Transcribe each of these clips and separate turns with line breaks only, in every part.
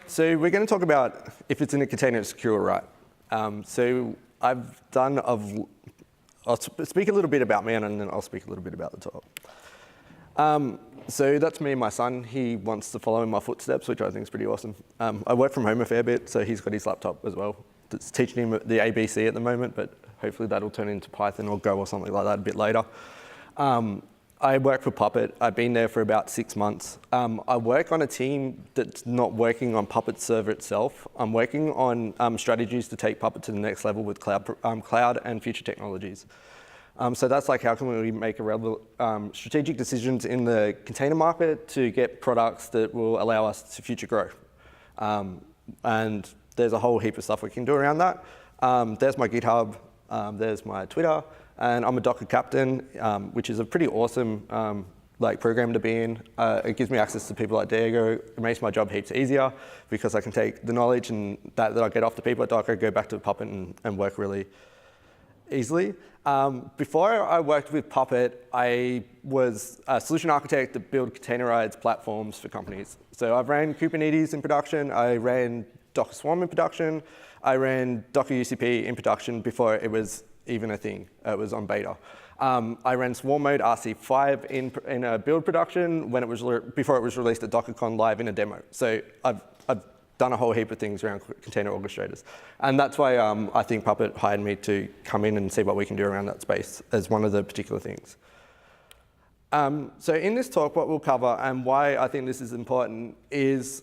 So we're going to talk about if it's in a container, it's secure, right? So I'll speak a little bit about me, and then I'll speak a little bit about the talk. So that's me and my son. He wants to follow in my footsteps, which I think is pretty awesome. I work from home a fair bit, so he's got his laptop as well. It's teaching him the ABC at the moment, but hopefully that'll turn into Python or Go or something like that a bit later. I work for Puppet. I've been there for about 6 months. I work on a team that's not working on Puppet server itself. I'm working on strategies to take Puppet to the next level with cloud and future technologies. So that's like how can we make strategic decisions in the container market to get products that will allow us to future grow. And there's a whole heap of stuff we can do around that. There's my GitHub, there's my Twitter, and I'm a Docker captain, which is a pretty awesome program to be in. It gives me access to people like Diego. It makes my job heaps easier because I can take the knowledge and that I get off the people at Docker, go back to Puppet and work really easily. Before I worked with Puppet, I was a solution architect that built containerized platforms for companies. So I've ran Kubernetes in production. I ran Docker Swarm in production. I ran Docker UCP in production before it was even a thing. It was on beta. I ran Swarm Mode RC5 in a build production before it was released at DockerCon live in a demo. So I've done a whole heap of things around container orchestrators. And that's why I think Puppet hired me to come in and see what we can do around that space as one of the particular things. So in this talk, what we'll cover and why I think this is important is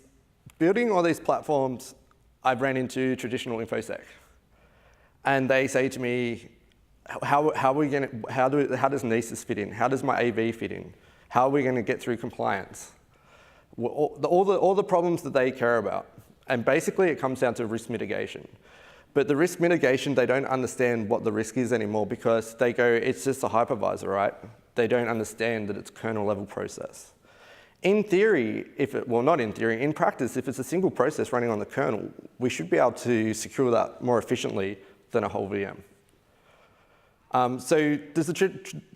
building all these platforms. I've ran into traditional InfoSec. And they say to me, how does Nessus fit in? How does my AV fit in? How are we going to get through compliance? All the problems that they care about. And basically, it comes down to risk mitigation. But the risk mitigation, they don't understand what the risk is anymore because they go, it's just a hypervisor, right? They don't understand that it's a kernel-level process. In theory, not in theory, in practice, if it's a single process running on the kernel, we should be able to secure that more efficiently than a whole VM. So does the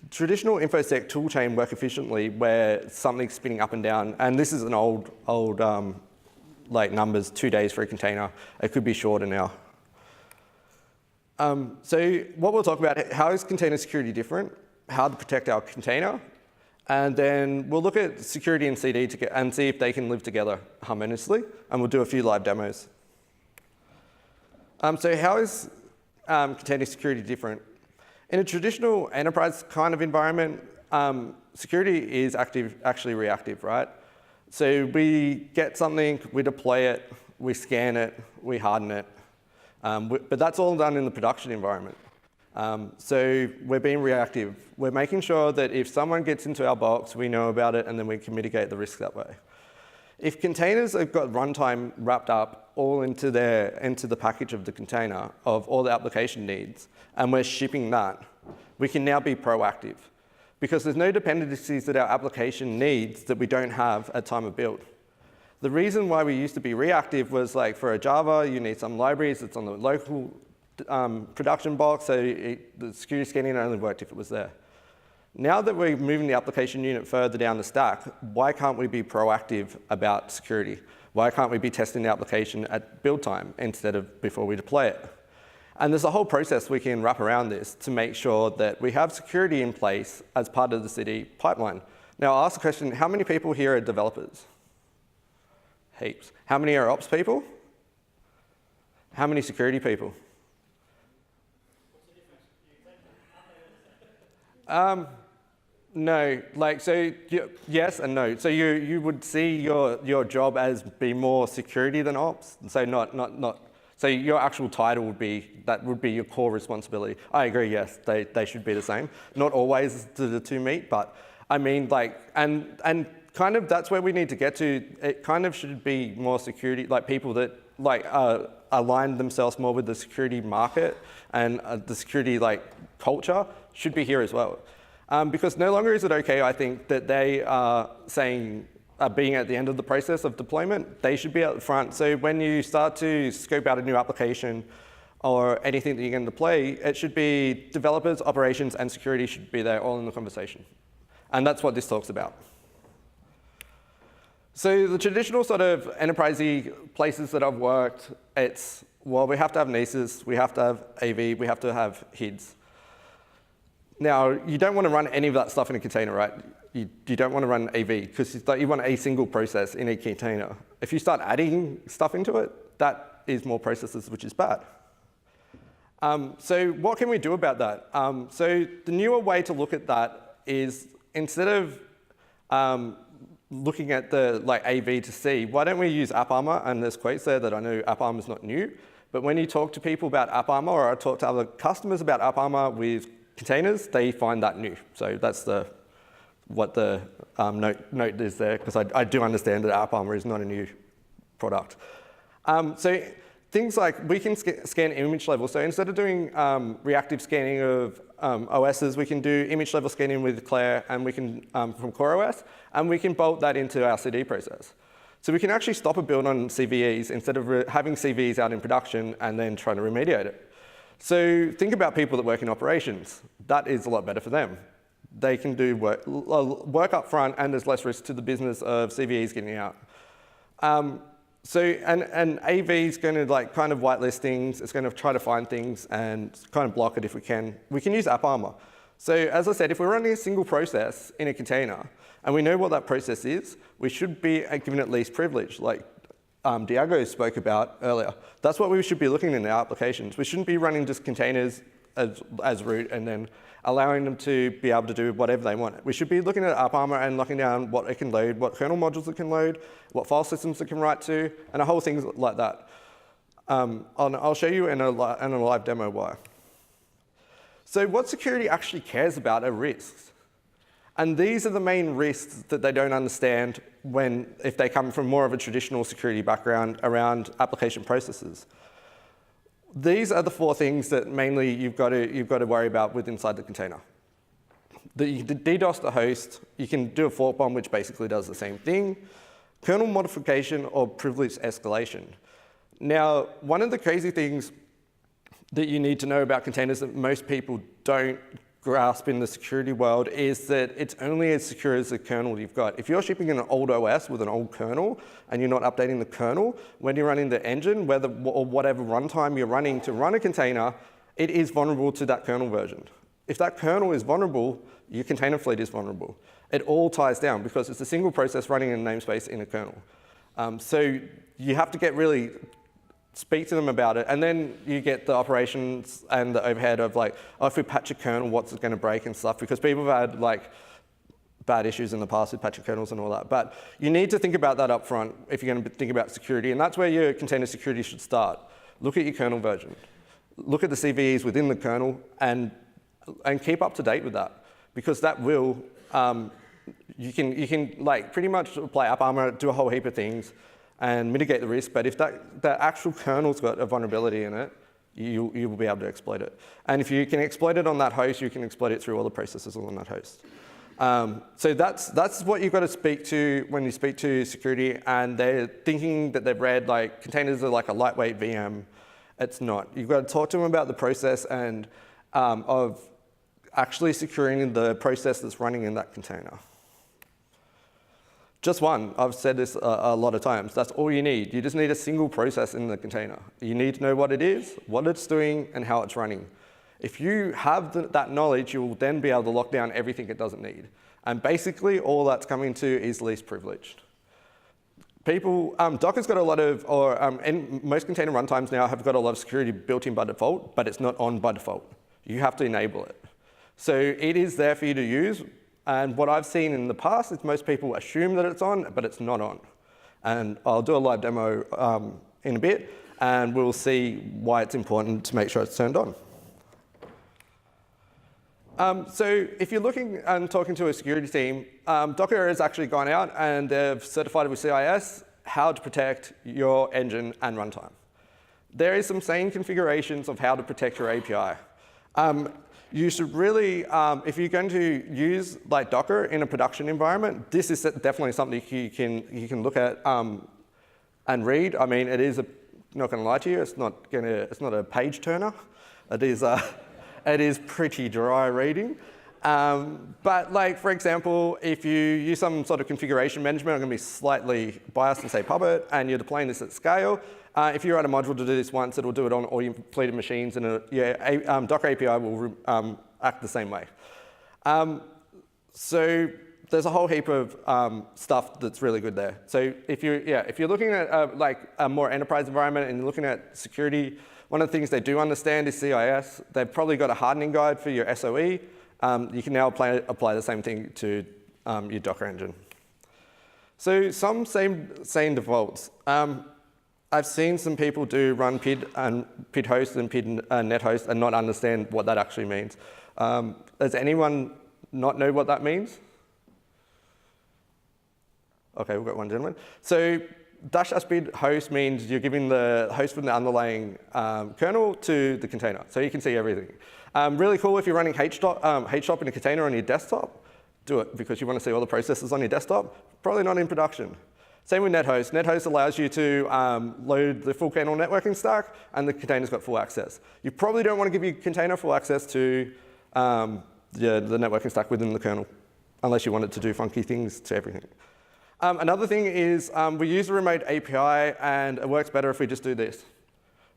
traditional InfoSec toolchain work efficiently where something's spinning up and down? And this is an old numbers, 2 days for a container. It could be shorter now. So what we'll talk about, how is container security different? How to protect our container? And then we'll look at security and CD and see if they can live together harmoniously. And we'll do a few live demos. So how is container security different? In a traditional enterprise kind of environment, security is actually reactive, right? So we get something, we deploy it, we scan it, we harden it. But that's all done in the production environment. So we're being reactive. We're making sure that if someone gets into our box, we know about it, and then we can mitigate the risk that way. If containers have got runtime wrapped up all into the package of the container of all the application needs, and we're shipping that, we can now be proactive. Because there's no dependencies that our application needs that we don't have at time of build. The reason why we used to be reactive was like for a Java, you need some libraries that's on the local production box, so the security scanning only worked if it was there. Now that we're moving the application unit further down the stack, why can't we be proactive about security? Why can't we be testing the application at build time instead of before we deploy it? And there's a whole process we can wrap around this to make sure that we have security in place as part of the CD pipeline. Now, I'll ask the question, how many people here are developers? Heaps. How many are ops people? How many security people? No, yes and no. So you would see your job as being more security than ops. So so your actual title would be your core responsibility. I agree, yes, they should be the same. Not always do the two meet, but I mean and kind of that's where we need to get to. It kind of should be more security, like people that align themselves more with the security market and the security culture should be here as well. Because no longer is it okay, I think, that they are being at the end of the process of deployment. They should be at the front. So when you start to scope out a new application or anything that you're going to deploy, it should be developers, operations, and security should be there all in the conversation. And that's what this talks about. So the traditional sort of enterprisey places that I've worked, it's, well, we have to have NESIS, we have to have AV, we have to have HIDs. Now, you don't want to run any of that stuff in a container, right? You don't want to run AV, because you want a single process in a container. If you start adding stuff into it, that is more processes, which is bad. So what can we do about that? So the newer way to look at that is, instead of looking at the AV to C, why don't we use AppArmor? And there's quotes there that I know AppArmor is not new, but when you talk to people about AppArmor, or I talk to other customers about AppArmor with containers, they find that new. So that's what the note is there, because I do understand that AppArmor is not a new product. So things like, we can scan image level. So instead of doing reactive scanning of OSs, we can do image level scanning with Claire, and we can from CoreOS, and we can bolt that into our CD process. So we can actually stop a build on CVEs instead of having CVEs out in production and then trying to remediate it. So think about people that work in operations. That is a lot better for them. They can do work up front, and there's less risk to the business of CVEs getting out. And AV is going to kind of whitelist things. It's going to try to find things and kind of block it if we can. We can use AppArmor. So as I said, if we're running a single process in a container, and we know what that process is, we should be given it least privilege, like Diago spoke about earlier. That's what we should be looking in our applications. We shouldn't be running just containers as root and then allowing them to be able to do whatever they want. We should be looking at AppArmor and locking down what it can load, what kernel modules it can load, what file systems it can write to, and a whole thing like that. I'll show you in a live demo why. So what security actually cares about are risks. And these are the main risks that they don't understand if they come from more of a traditional security background around application processes. These are the 4 things that mainly you've got to worry about with inside the container. You can DDoS the host. You can do a fork bomb, which basically does the same thing. Kernel modification or privilege escalation. Now, one of the crazy things that you need to know about containers that most people don't grasp in the security world is that it's only as secure as the kernel you've got. If you're shipping an old OS with an old kernel and you're not updating the kernel, when you're running the engine, or whatever runtime you're running to run a container, it is vulnerable to that kernel version. If that kernel is vulnerable, your container fleet is vulnerable. It all ties down because it's a single process running in a namespace in a kernel. So you have to speak to them about it, and then you get the operations and the overhead of if we patch a kernel, what's it going to break and stuff, because people have had bad issues in the past with patching kernels and all that. But you need to think about that up front if you're going to think about security, and that's where your container security should start. Look at your kernel version. Look at the CVEs within the kernel and keep up to date with that, because that will, you can pretty much apply AppArmor, do a whole heap of things, and mitigate the risk, but if that actual kernel's got a vulnerability in it, you will be able to exploit it. And if you can exploit it on that host, you can exploit it through all the processes on that host. So that's what you've got to speak to when you speak to security, and they're thinking that they've read containers are like a lightweight VM. It's not. You've got to talk to them about the process and of actually securing the process that's running in that container. Just one. I've said this a lot of times. That's all you need. You just need a single process in the container. You need to know what it is, what it's doing, and how it's running. If you have that knowledge, you'll then be able to lock down everything it doesn't need. And basically, all that's coming to is least privileged. Docker's got a lot of, and most container runtimes now have got a lot of security built in by default, but it's not on by default. You have to enable it. So it is there for you to use. And what I've seen in the past is most people assume that it's on, but it's not on. And I'll do a live demo in a bit, and we'll see why it's important to make sure it's turned on. So if you're looking and talking to a security team, Docker has actually gone out and they've certified with CIS how to protect your engine and runtime. There is some sane configurations of how to protect your API. You should really, if you're going to use Docker in a production environment, this is definitely something you can look at and read. I mean, it is not going to lie to you. It's not a page turner. It is pretty dry reading, But like, for example, if you use some sort of configuration management, I'm going to be slightly biased and say Puppet, and you're deploying this at scale. If you write a module to do this once, it'll do it on all your completed machines, and Docker API will act the same way. So there's a whole heap of stuff that's really good there. So if you're looking at like a more enterprise environment and you're looking at security, one of the things they do understand is CIS. They've probably got a hardening guide for your SOE. You can now apply the same thing to your Docker engine. So some same defaults. I've seen some people do run PID host and PID net host and not understand what that actually means. Does anyone not know what that means? OK, we've got one gentleman. So --PID host means you're giving the host from the underlying kernel to the container, so you can see everything. Really cool if you're running HTOP in a container on your desktop. Do it, because you want to see all the processes on your desktop. Probably not in production. Same with NetHost. NetHost allows you to load the full kernel networking stack, and the container's got full access. You probably don't want to give your container full access to the networking stack within the kernel, unless you want it to do funky things to everything. Another thing is we use a remote API, and it works better if we just do this.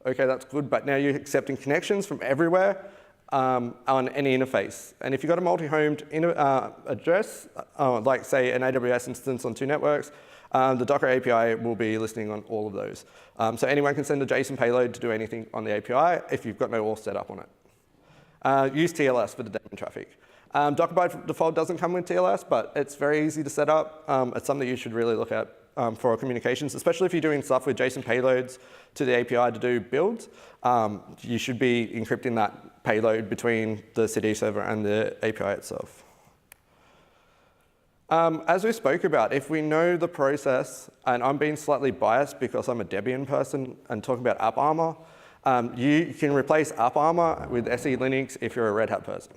OK, that's good, but now you're accepting connections from everywhere on any interface. And if you've got a multi-homed address, like say an AWS instance on 2 networks, the Docker API will be listening on all of those. So anyone can send a JSON payload to do anything on the API if you've got no auth set up on it. Use TLS for the daemon traffic. Docker by default doesn't come with TLS, but it's very easy to set up. It's something you should really look at for communications, especially if you're doing stuff with JSON payloads to the API to do builds. You should be encrypting that payload between the CD server and the API itself. As we spoke about, if we know the process, and I'm being slightly biased because I'm a Debian person and talking about AppArmor, you can replace AppArmor with SE Linux if you're a Red Hat person.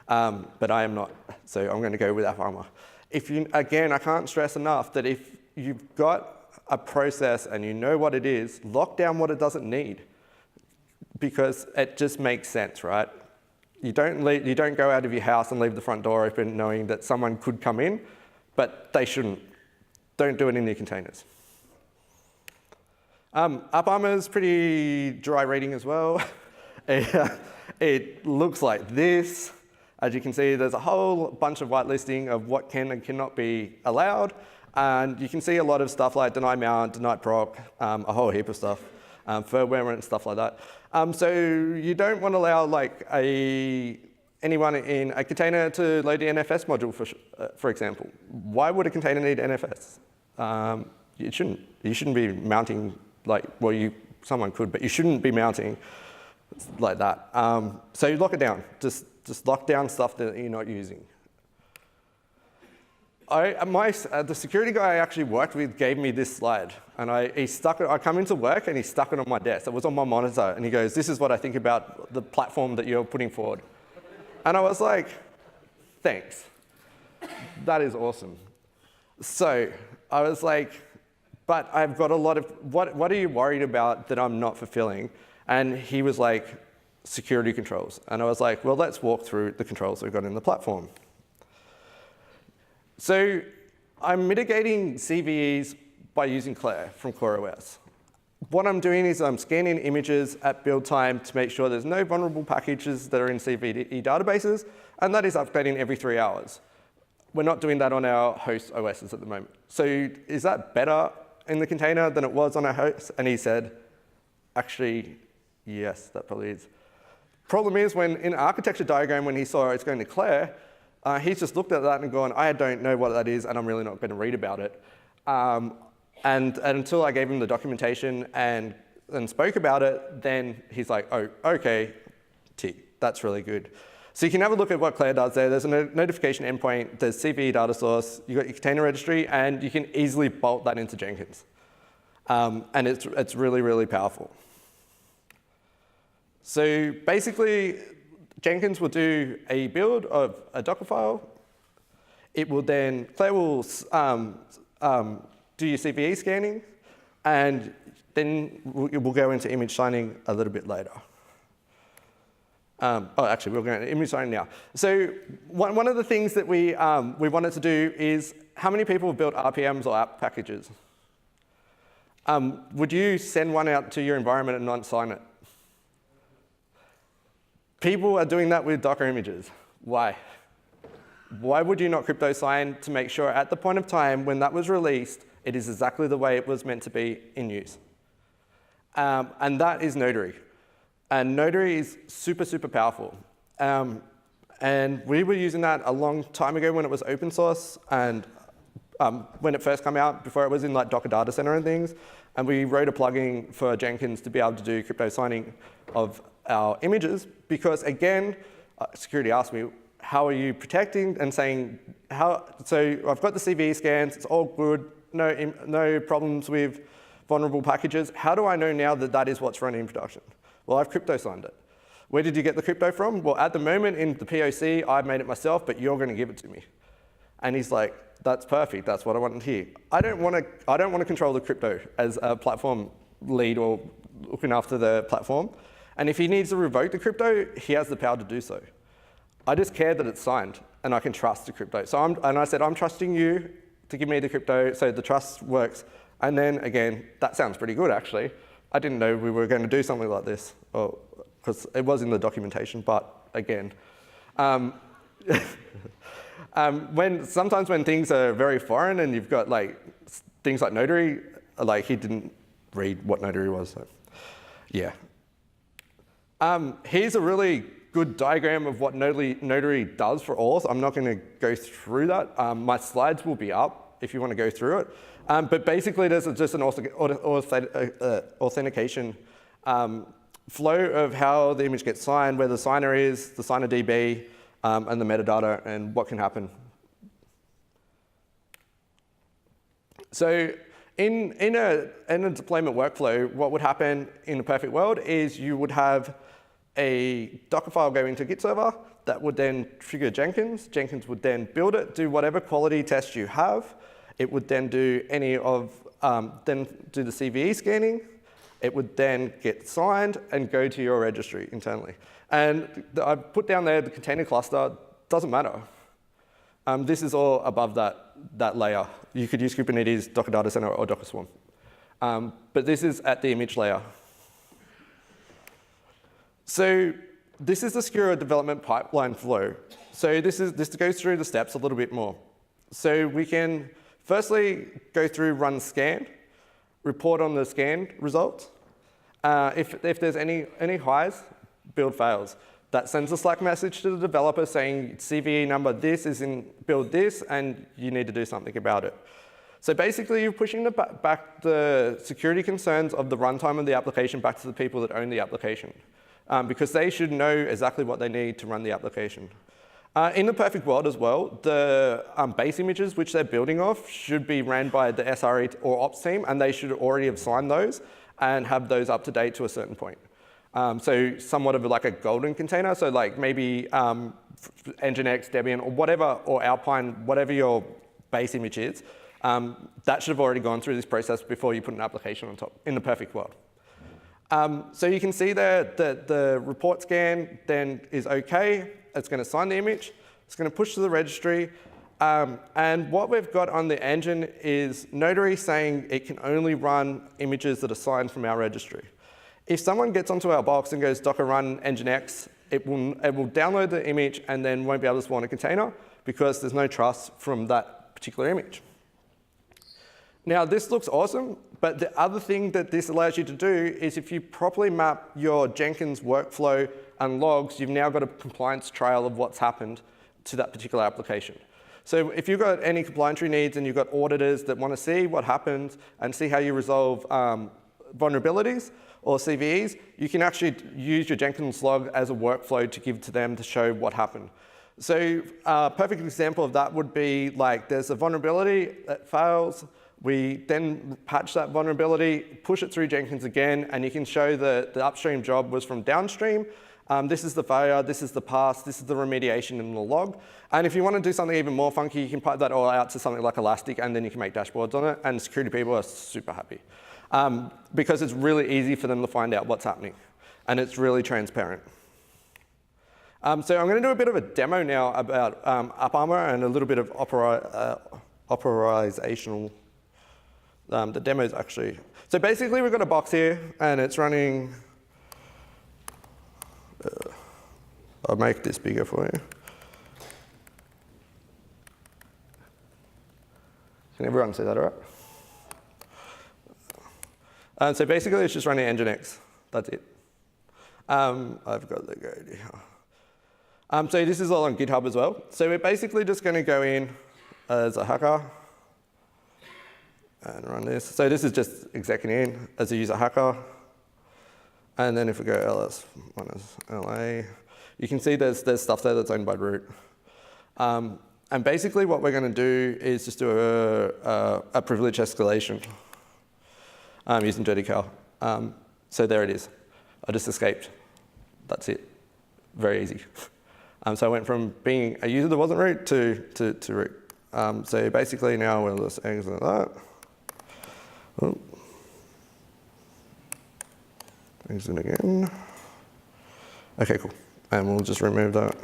But I am not, so I'm going to go with AppArmor. Again, I can't stress enough that if you've got a process and you know what it is, lock down what it doesn't need, because it just makes sense, right? You don't go out of your house and leave the front door open knowing that someone could come in, but they shouldn't. Don't do it in your containers. AppArmor is pretty dry reading as well. It looks like this. As you can see, there's a whole bunch of whitelisting of what can and cannot be allowed. And you can see a lot of stuff like deny mount, deny proc, a whole heap of stuff, firmware and stuff like that. So you don't want to allow like anyone in a container to load the NFS module, for example. Why would a container need NFS? It shouldn't. You shouldn't be mounting like, well, someone could, but you shouldn't be mounting like that. So you lock it down. Just lock down stuff that you're not using. The security guy I actually worked with gave me this slide, and I come into work and he stuck it on my desk. It was on my monitor, and he goes, "This is what I think about the platform that you're putting forward." And I was like, "Thanks, that is awesome." So I was like, "But I've got a lot of what are you worried about that I'm not fulfilling?" And he was like, "Security controls." And I was like, "Well, let's walk through the controls we've got in the platform." So I'm mitigating CVEs by using Claire from CoreOS. What I'm doing is I'm scanning images at build time to make sure there's no vulnerable packages that are in CVE databases, and that is updating every 3 hours. We're not doing that on our host OSs at the moment. So is that better in the container than it was on our host? And he said, actually, yes, that probably is. Problem is, when in architecture diagram, when he saw it's going to Claire, he's just looked at that and gone, I don't know what that is, and I'm really not going to read about it. And until I gave him the documentation and spoke about it, then he's like, oh, OK, that's really good. So you can have a look at what Claire does there. There's a notification endpoint. There's CVE data source. You've got your container registry, and you can easily bolt that into Jenkins. And it's really, really powerful. So basically, Jenkins will do a build of a Docker file. It will then, Claire will do your CVE scanning, and then we'll go into image signing a little bit later. Actually, we're going to image signing now. So one of the things that we wanted to do is, how many people have built RPMs or app packages? Would you send one out to your environment and not sign it? People are doing that with Docker images. Why? Why would you not crypto sign to make sure at the point of time when that was released, it is exactly the way it was meant to be in use? And that is Notary. And Notary is super, super powerful. And we were using that a long time ago when it was open source and when it first came out, before it was in like Docker Data Center and things. And we wrote a plugin for Jenkins to be able to do crypto signing of our images because, again, security asked me, how are you protecting and saying, so I've got the CVE scans, it's all good, no problems with vulnerable packages. How do I know now that that is what's running in production? Well, I've crypto signed it. Where did you get the crypto from? Well, at the moment in the POC, I made it myself, but you're going to give it to me. And he's like, that's perfect. That's what I want to hear. I don't want to control the crypto as a platform lead or looking after the platform. And if he needs to revoke the crypto, he has the power to do so. I just care that it's signed and I can trust the crypto. So I said, I'm trusting you to give me the crypto so the trust works. And then again, that sounds pretty good actually. I didn't know we were going to do something like this because it was in the documentation, but again. Sometimes when things are very foreign and you've got like things like Notary, like he didn't read what Notary was, so yeah. Here's a really good diagram of what Notary does for all, so I'm not going to go through that. My slides will be up if you want to go through it. But basically, there's just an authentication flow of how the image gets signed, where the signer is, the signer DB, and the metadata, and what can happen. So in a deployment workflow, what would happen in a perfect world is you would have a Docker file go into Git server that would then trigger Jenkins. Jenkins would then build it, do whatever quality test you have. It would then do then do the CVE scanning. It would then get signed and go to your registry internally. And I put down there the container cluster, doesn't matter. This is all above that layer. You could use Kubernetes, Docker Data Center, or Docker Swarm. But this is at the image layer. So this is the secure development pipeline flow. So this goes through the steps a little bit more. So we can firstly go through run scan, report on the scan results. If there's any highs, build fails. That sends a Slack message to the developer saying CVE number this is in build this, and you need to do something about it. So basically, you're pushing back the security concerns of the runtime of the application back to the people that own the application, because they should know exactly what they need to run the application. In the perfect world as well, the base images which they're building off should be ran by the SRE or ops team, and they should already have signed those and have those up to date to a certain point. So somewhat of like a golden container, so like maybe Nginx, Debian, or whatever, or Alpine, whatever your base image is, that should have already gone through this process before you put an application on top, in the perfect world. So you can see there that the report scan then is OK. It's going to sign the image. It's going to push to the registry. And what we've got on the engine is Notary saying it can only run images that are signed from our registry. If someone gets onto our box and goes docker run nginx, it will download the image and then won't be able to spawn a container because there's no trust from that particular image. Now, this looks awesome, but the other thing that this allows you to do is if you properly map your Jenkins workflow and logs, you've now got a compliance trail of what's happened to that particular application. So if you've got any compliance needs and you've got auditors that want to see what happened and see how you resolve vulnerabilities or CVEs, you can actually use your Jenkins log as a workflow to give to them to show what happened. So a perfect example of that would be like there's a vulnerability that fails. We then patch that vulnerability, push it through Jenkins again, and you can show that the upstream job was from downstream. This is the failure, this is the pass, this is the remediation in the log. And if you want to do something even more funky, you can pipe that all out to something like Elastic, and then you can make dashboards on it, and security people are super happy. Because it's really easy for them to find out what's happening, and it's really transparent. So I'm going to do a bit of a demo now about AppArmor and a little bit of operational. The demo is actually. So basically, we've got a box here, and it's running. I'll make this bigger for you. Can everyone see that all right? So basically, it's just running Nginx. That's it. I've got the code here. So this is all on GitHub as well. So we're basically just going to go in as a hacker and run this. So this is just execing in as a user hacker. And then if we go ls-la, you can see there's stuff there that's owned by root. And basically what we're going to do is just do a privilege escalation using dirty cal. So there it is. I just escaped. That's it. Very easy. So I went from being a user that wasn't root to root. So basically now we'll just exit that. Oh. Exit again. OK, cool. And we'll just remove that.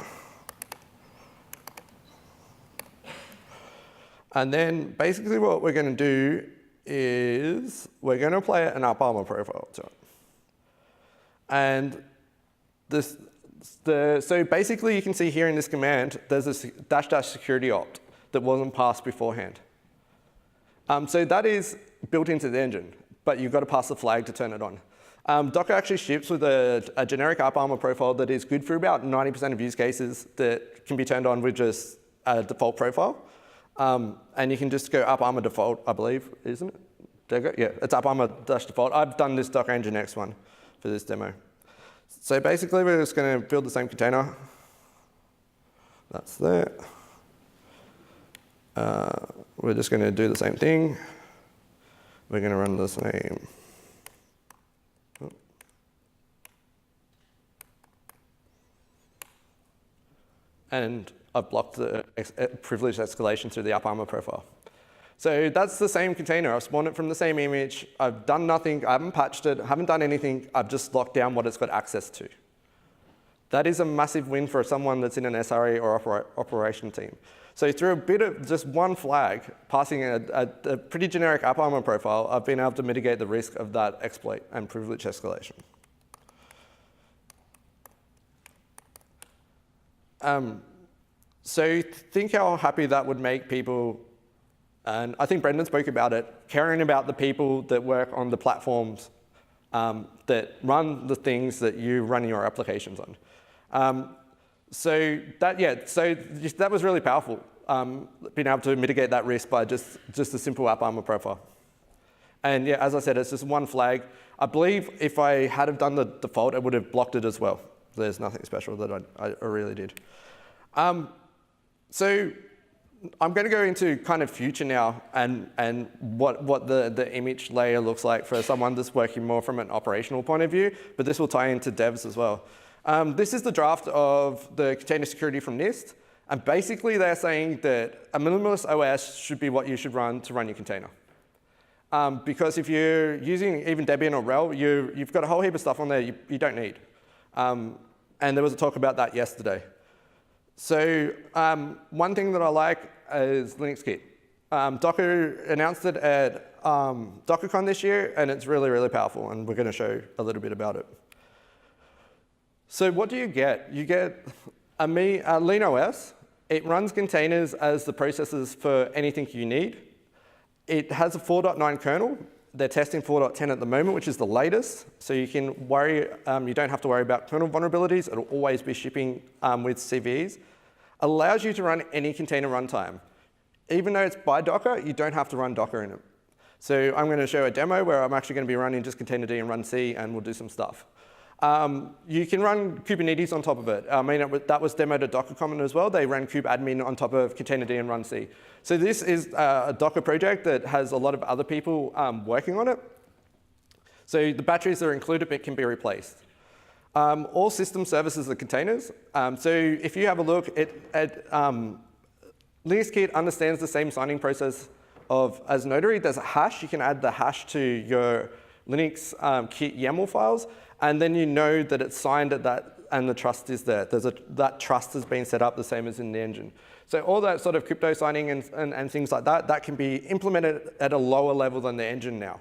And then basically what we're going to do is we're going to apply an AppArmor profile to it. And so basically you can see here in this command, there's a -- security opt that wasn't passed beforehand. So that is built into the engine, but you've got to pass the flag to turn it on. Docker actually ships with a generic AppArmor profile that is good for about 90% of use cases that can be turned on with just a default profile. And you can just go AppArmor default, I believe, isn't it? There you go. Yeah, it's AppArmor-default. I've done this Docker Nginx one for this demo. So basically, we're just going to build the same container. That's there. We're just going to do the same thing. We're going to run the same. And I've blocked the privilege escalation through the AppArmor profile. So that's the same container. I've spawned it from the same image. I've done nothing. I haven't patched it. I haven't done anything. I've just locked down what it's got access to. That is a massive win for someone that's in an SRE or operation team. So through a bit of just one flag, passing a pretty generic AppArmor profile, I've been able to mitigate the risk of that exploit and privilege escalation. So think how happy that would make people. And I think Brendan spoke about it, caring about the people that work on the platforms that run the things that you run your applications on. So that was really powerful, being able to mitigate that risk by just a simple AppArmor profile. And yeah, as I said, it's just one flag. I believe if I had have done the default, it would have blocked it as well. There's nothing special that I really did. So I'm going to go into kind of future now and what the image layer looks like for someone that's working more from an operational point of view, but this will tie into devs as well. This is the draft of the container security from NIST, and basically they're saying that a minimalist OS should be what you should run to run your container. Because if you're using even Debian or RHEL, you've got a whole heap of stuff on there you don't need. And there was a talk about that yesterday. So one thing that I like is LinuxKit. Docker announced it at DockerCon this year, and it's really, really powerful, and we're going to show a little bit about it. So what do you get? You get a LinOS. It runs containers as the processors for anything you need. It has a 4.9 kernel. They're testing 4.10 at the moment, which is the latest. So you can you don't have to worry about kernel vulnerabilities. It'll always be shipping with CVEs. Allows you to run any container runtime. Even though it's by Docker, you don't have to run Docker in it. So I'm going to show a demo where I'm actually going to be running just containerd and run C, and we'll do some stuff. You can run Kubernetes on top of it. I mean, that was demoed at DockerCon as well. They ran kubeadmin on top of containerd and run C. So this is a Docker project that has a lot of other people working on it. So the batteries that are included but can be replaced. All system services are containers. So if you have a look at LinuxKit understands the same signing process as Notary. There's a hash. You can add the hash to your Linux Kit YAML files, and then you know that it's signed at that and the trust is there. That trust has been set up the same as in the engine. So all that sort of crypto signing and things like that, that can be implemented at a lower level than the engine now.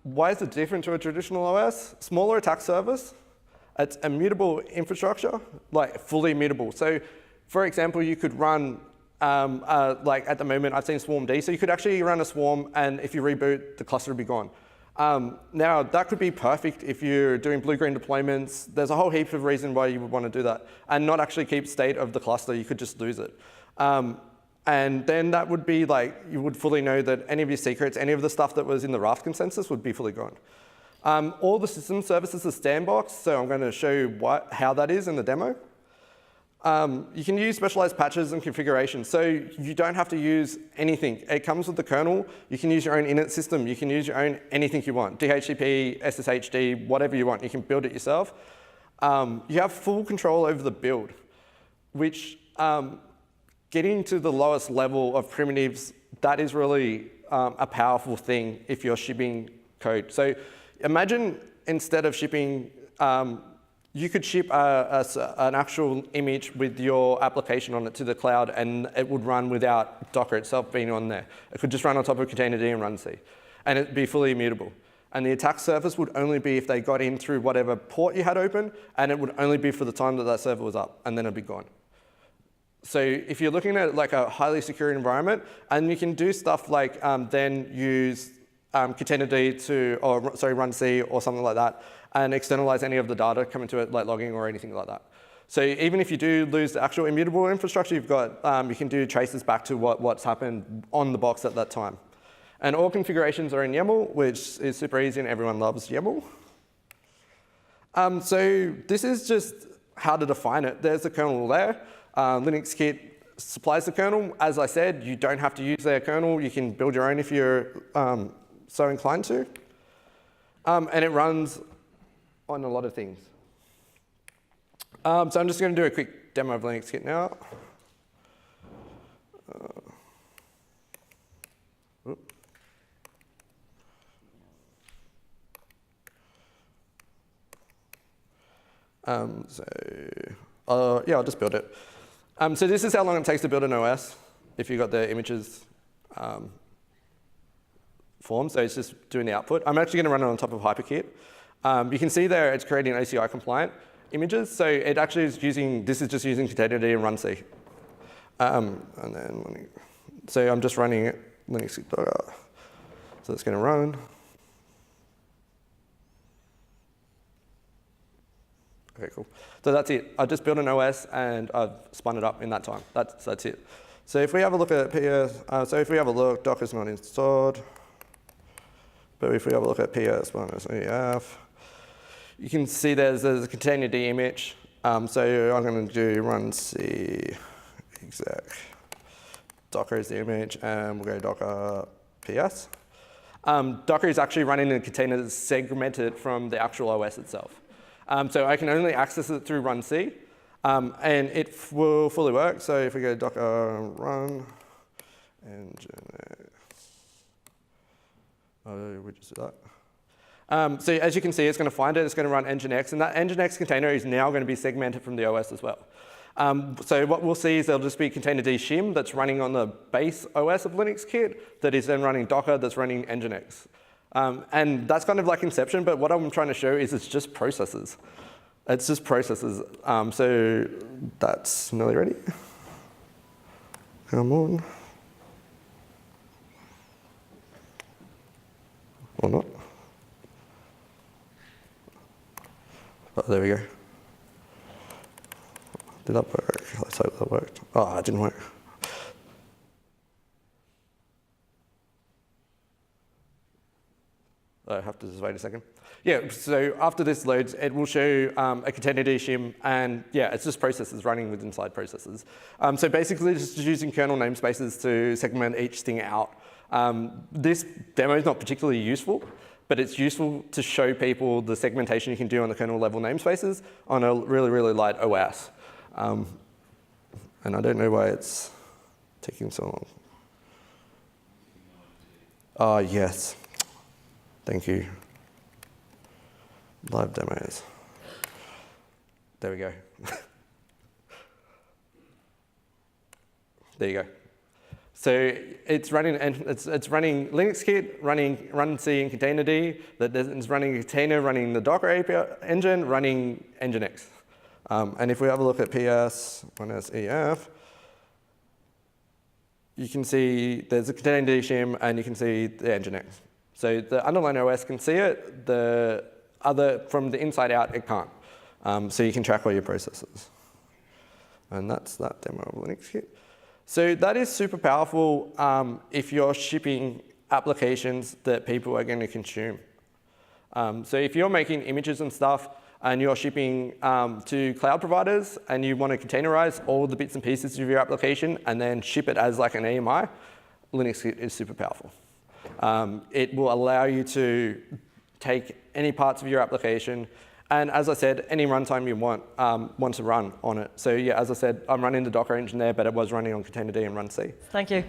Why is it different to a traditional OS? Smaller attack surface. It's immutable infrastructure, like fully immutable. So for example, you could run, like at the moment, I've seen swarmd, so you could actually run a swarm, and if you reboot, the cluster would be gone. Now, that could be perfect if you're doing blue-green deployments. There's a whole heap of reasons why you would want to do that, and not actually keep state of the cluster. You could just lose it. And then that would be like, you would fully know that any of your secrets, any of the stuff that was in the Raft consensus would be fully gone. All the system services are sandbox, so I'm going to show you how that is in the demo. You can use specialized patches and configurations, so you don't have to use anything. It comes with the kernel. You can use your own init system. You can use your own anything you want, DHCP, SSHD, whatever you want. You can build it yourself. You have full control over the build, which getting to the lowest level of primitives, that is really a powerful thing if you're shipping code. So imagine instead of shipping, you could ship an actual image with your application on it to the cloud, and it would run without Docker itself being on there. It could just run on top of containerd and run C, and it'd be fully immutable. And the attack surface would only be if they got in through whatever port you had open, and it would only be for the time that that server was up, and then it'd be gone. So if you're looking at like a highly secure environment, and you can do stuff like then use containerd to, run C or something like that, and externalize any of the data coming to it, like logging or anything like that. So even if you do lose the actual immutable infrastructure, you've got, you can do traces back to what's happened on the box at that time. And all configurations are in YAML, which is super easy, and everyone loves YAML. So this is just how to define it. There's the kernel there. LinuxKit supplies the kernel. As I said, you don't have to use their kernel. You can build your own if you're so inclined to. And it runs on a lot of things. So I'm just going to do a quick demo of LinuxKit now. Yeah, I'll just build it. So this is how long it takes to build an OS if you've got the images form. So it's just doing the output. I'm actually going to run it on top of HyperKit. You can see there it's creating OCI compliant images. So it actually is using, this is just using containerd and run C. And then, so I'm just running it, LinuxKit. So it's going to run. Okay, cool. So that's it. I just built an OS and I've spun it up in that time. That's it. So if we have a look at PS, so if we have a look, Docker's not installed. But if we have a look at PS-EF, you can see there's a containerd image. So I'm going to do run C exec. Docker is the image, and we'll go Docker PS. Docker is actually running a container that's segmented from the actual OS itself. So I can only access it through run C, and it will fully work. So if we go Docker run nginx, we just do that. So as you can see, it's going to find it. It's going to run nginx, and that nginx container is now going to be segmented from the OS as well. So what we'll see is there'll just be containerd shim that's running on the base OS of LinuxKit that is then running Docker that's running nginx. And that's kind of like Inception, but what I'm trying to show is it's just processes. It's just processes. So that's nearly ready. Come on. Or not. Oh, there we go. Did that work? Let's hope that worked. Oh, it didn't work. I have to just wait a second. Yeah, so after this loads, it will show a containerd shim, and yeah, it's just processes running with inside processes. So basically, just using kernel namespaces to segment each thing out. This demo is not particularly useful, but it's useful to show people the segmentation you can do on the kernel level namespaces on a really, really light OS. And I don't know why it's taking so long. Oh, yes. Thank you. live demos. There we go. There you go. So it's running LinuxKit, running runc and containerd, that is running a container, running the Docker API engine, running Nginx. And if we have a look at ps-ef, you can see there's a containerd shim, and you can see the Nginx. So the underlying OS can see it. The other, from the inside out, it can't. So you can track all your processes. And that's that demo of LinuxKit. So that is super powerful if you're shipping applications that people are going to consume. So if you're making images and stuff, and you're shipping to cloud providers, and you want to containerize all the bits and pieces of your application and then ship it as like an AMI, LinuxKit is super powerful. It will allow you to take any parts of your application, and as I said, any runtime you want to run on it. So yeah, as I said, I'm running the Docker engine there, but it was running on containerd and runc.
Thank you.